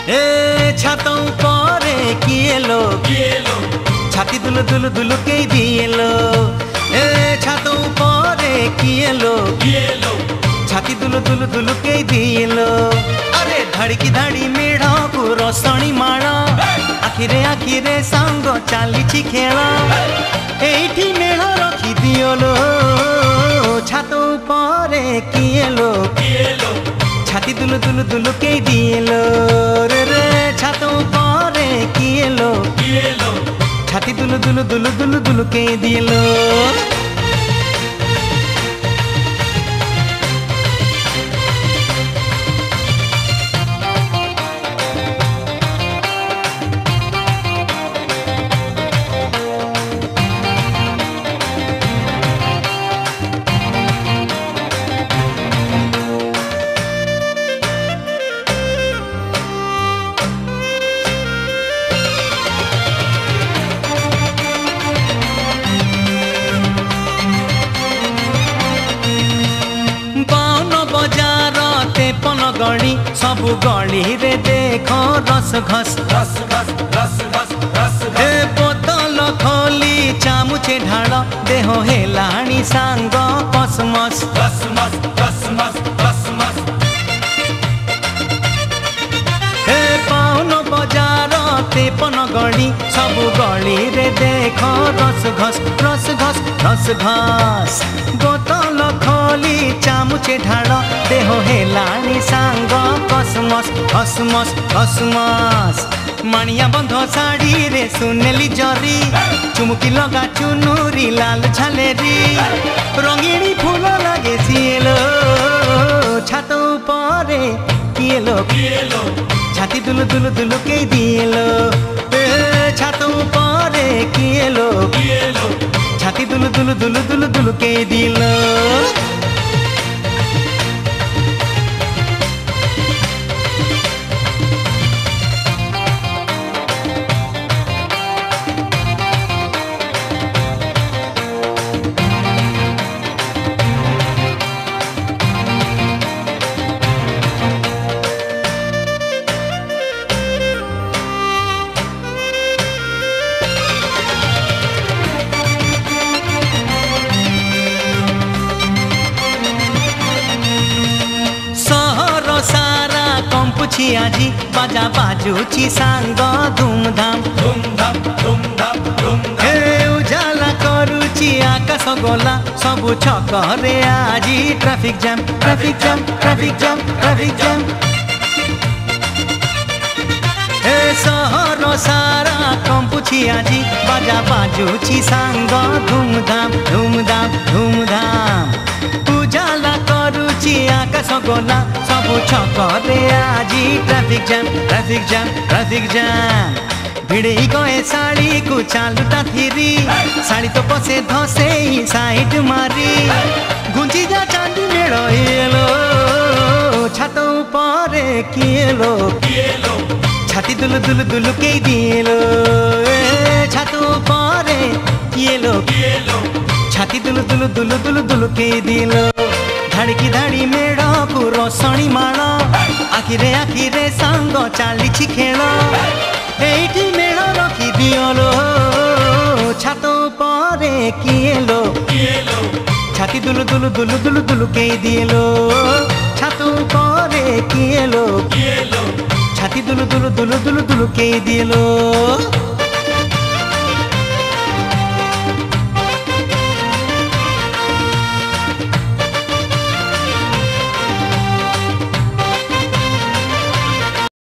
ए छात उपरे किए लो छाती दुलु दुलु दुलु के दिए लो ए छात उपरे किए लो छाती दुलु दुलु दुलु के दिए लो अरे धड़की धाड़ी मेढ़ को रसणी माड़ आखिरे आखिरे सांग चली खेल एठी मेढ़ रखी दियो छात उपरे किए लो छाती दुलु दुलु दुलु के दिए लो रे छात उपरे किए लो छाती दुलु दुलु दुलु दुलु दुलु के दिए लो गणी सब गली रे देख रस घस हे बोतल खोली चामुचे ढाल देह हेलाणी सांग कसमस हे पाउन बजार तेपन गणी सब गली रे देख रस घस बोतल खोली चामुचे ढाल देह हेलाणी सांग कसमस माणिया बंध साड़ी रे सुनेली जरी चुमुकी लगा चुनुरी लाल झालेरी रंगीणी फूल लगे सिएलो छात उपरे किएलो छाती दुलु दुलु दुलु के दिएलो छात उपरे किएलो छाती दुलु दुलु दुलु दुलु दुलु के दिएलो आजी बाजा बाजुची सांग धूमधाम हे उजाला करुची आकाश गोला सबु छकरे आजी ट्राफिक जाम हे सहर सारा कंपुची आजी बाजा बाजुची सांग धूमधाम उजाला करुची आकाश गोला सबु छकरे आजी ट्राफिक जाम भिड़े गए साड़ी को चालुटा थिरी साड़ी तो पसे धसे साइड मारी गुंजी जा चांदी मेड़ो हेलो छात उपरे किएलो छाती दुलु दुलु दुलु के दिएलो छात उपरे किएलो छाती दुलु दुलु दुलु दुलु दुलु के दिएलो धड़की धाड़ी मेढ़ को रसणी माड़ आखिरे आखिरे सांग चली खेल एठी मेढ़ रखी दियो छात उपरे किएलो छाती दुलु दुलु दुलु दुलु दुलु के दिएलो छात उपरे किएलो छाती दुलु दुलु दुलु दुलु दुलु के दिएलो।